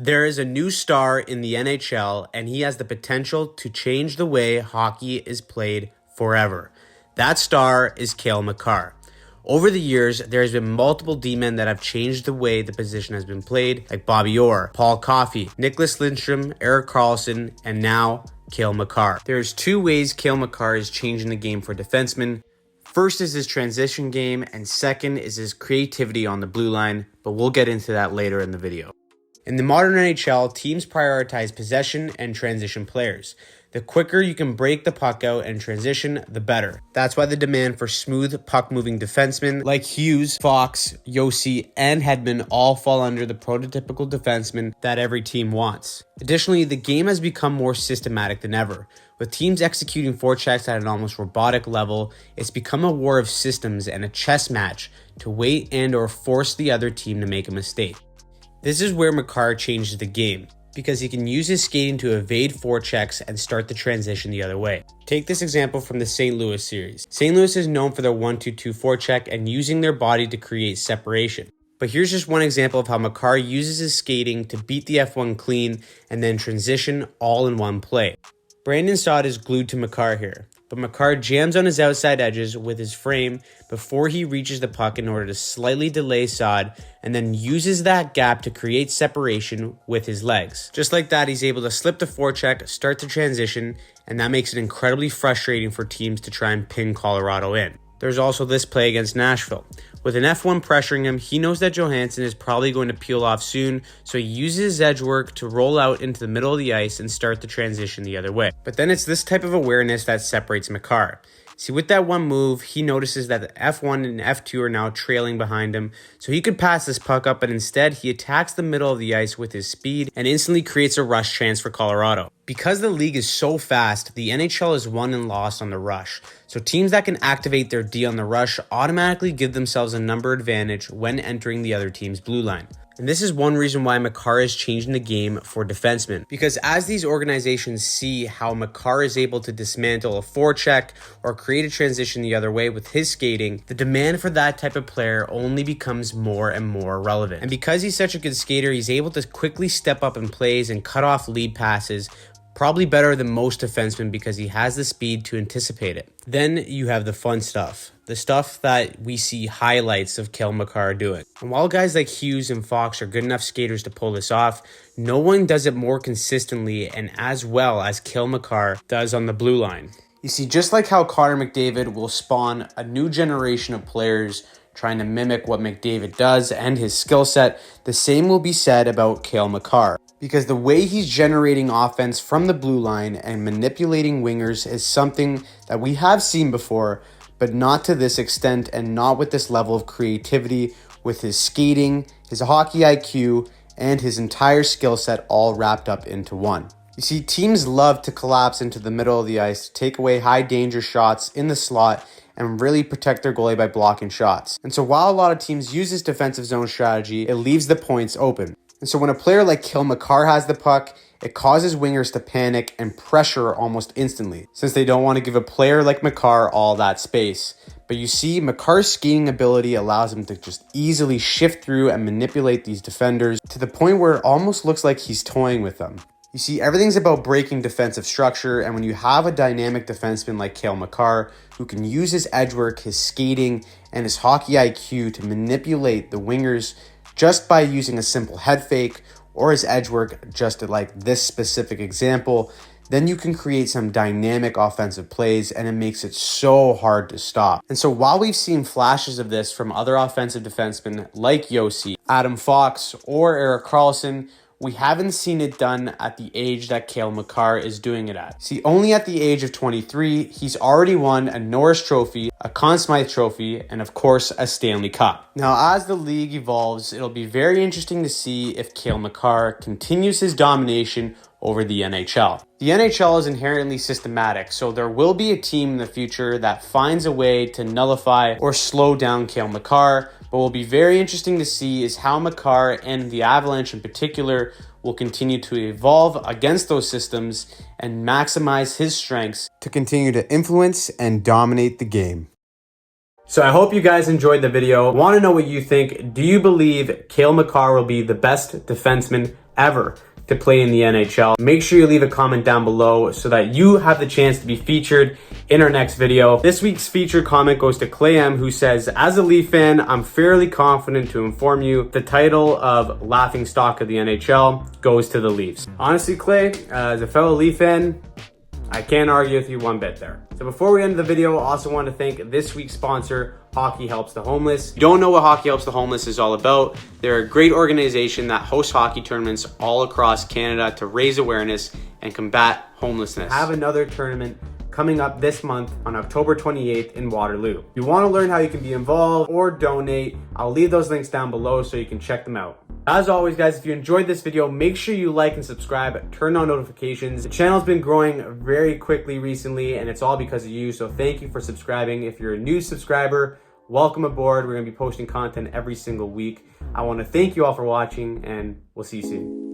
There is a new star in the NHL, and he has the potential to change the way hockey is played forever. That star is Cale Makar. Over the years, there has been multiple D-men that have changed the way the position has been played, like Bobby Orr, Paul Coffey, Nicklas Lindstrom, Erik Karlsson, and now Cale Makar. There's two ways Cale Makar is changing the game for defensemen. First is his transition game, and second is his creativity on the blue line, but we'll get into that later in the video. In the modern NHL, teams prioritize possession and transition players. The quicker you can break the puck out and transition, the better. That's why the demand for smooth puck-moving defensemen like Hughes, Fox, Josi, and Hedman all fall under the prototypical defenseman that every team wants. Additionally, the game has become more systematic than ever. With teams executing forechecks at an almost robotic level, it's become a war of systems and a chess match to wait and or force the other team to make a mistake. This is where Makar changes the game, because he can use his skating to evade forechecks and start the transition the other way. Take this example from the St. Louis series. St. Louis is known for their 1-2-2 forecheck and using their body to create separation. But here's just one example of how Makar uses his skating to beat the F1 clean and then transition all in one play. Brandon Saad is glued to Makar here, but Makar jams on his outside edges with his frame before he reaches the puck in order to slightly delay Saad and then uses that gap to create separation with his legs. Just like that, he's able to slip the forecheck, start the transition, and that makes it incredibly frustrating for teams to try and pin Colorado in. There's also this play against Nashville. With an F1 pressuring him, he knows that Johansson is probably going to peel off soon, so he uses his edge work to roll out into the middle of the ice and start the transition the other way. But then it's this type of awareness that separates Makar. See, with that one move, he notices that the F1 and F2 are now trailing behind him, so he could pass this puck up, but instead he attacks the middle of the ice with his speed and instantly creates a rush chance for Colorado. Because the league is so fast, the NHL is won and lost on the rush, so teams that can activate their D on the rush automatically give themselves a number advantage when entering the other team's blue line. And this is one reason why Makar is changing the game for defensemen. Because as these organizations see how Makar is able to dismantle a forecheck or create a transition the other way with his skating, the demand for that type of player only becomes more and more relevant. And because he's such a good skater, he's able to quickly step up in plays and cut off lead passes, probably better than most defensemen because he has the speed to anticipate it. Then you have the fun stuff. The stuff that we see highlights of Cale Makar doing. And while guys like Hughes and Fox are good enough skaters to pull this off, no one does it more consistently and as well as Cale Makar does on the blue line. You see, just like how Connor McDavid will spawn a new generation of players trying to mimic what McDavid does and his skill set, the same will be said about Cale Makar. Because the way he's generating offense from the blue line and manipulating wingers is something that we have seen before, but not to this extent and not with this level of creativity with his skating, his hockey IQ, and his entire skill set all wrapped up into one. You see, teams love to collapse into the middle of the ice to take away high danger shots in the slot and really protect their goalie by blocking shots. And so while a lot of teams use this defensive zone strategy, it leaves the points open. And so when a player like Cale Makar has the puck, it causes wingers to panic and pressure almost instantly, since they don't want to give a player like Makar all that space. But you see, Makar's skating ability allows him to just easily shift through and manipulate these defenders to the point where it almost looks like he's toying with them. You see, everything's about breaking defensive structure, and when you have a dynamic defenseman like Cale Makar, who can use his edge work, his skating, and his hockey IQ to manipulate the wingers just by using a simple head fake or his edge work, just like this specific example, then you can create some dynamic offensive plays and it makes it so hard to stop. And so while we've seen flashes of this from other offensive defensemen like Josi, Adam Fox, or Erik Karlsson, we haven't seen it done at the age that Cale Makar is doing it at. See, only at the age of 23, he's already won a Norris Trophy, a Conn Smythe Trophy, and of course, a Stanley Cup. Now, as the league evolves, it'll be very interesting to see if Cale Makar continues his domination over the NHL. The NHL is inherently systematic, so there will be a team in the future that finds a way to nullify or slow down Cale Makar. But what will be very interesting to see is how Makar and the Avalanche in particular will continue to evolve against those systems and maximize his strengths to continue to influence and dominate the game. So I hope you guys enjoyed the video. I want to know what you think. Do you believe Cale Makar will be the best defenseman ever to play in the NHL. Make sure you leave a comment down below so that you have the chance to be featured in our next video. This week's featured comment goes to Clay M, who says, as a Leaf fan, I'm fairly confident to inform you the title of laughing stock of the NHL goes to the Leafs. Honestly, Clay, as a fellow Leaf fan, I can't argue with you one bit there. So before we end the video, I also want to thank this week's sponsor, Hockey Helps the Homeless. If you don't know what Hockey Helps the Homeless is all about, they're a great organization that hosts hockey tournaments all across Canada to raise awareness and combat homelessness. Have another tournament coming up this month on October 28th in Waterloo. If you want to learn how you can be involved or donate, I'll leave those links down below so you can check them out. As always, guys, if you enjoyed this video, make sure you like and subscribe, turn on notifications. The channel's been growing very quickly recently, and it's all because of you, so thank you for subscribing. If you're a new subscriber, welcome aboard. We're going to be posting content every single week. I want to thank you all for watching, and we'll see you soon.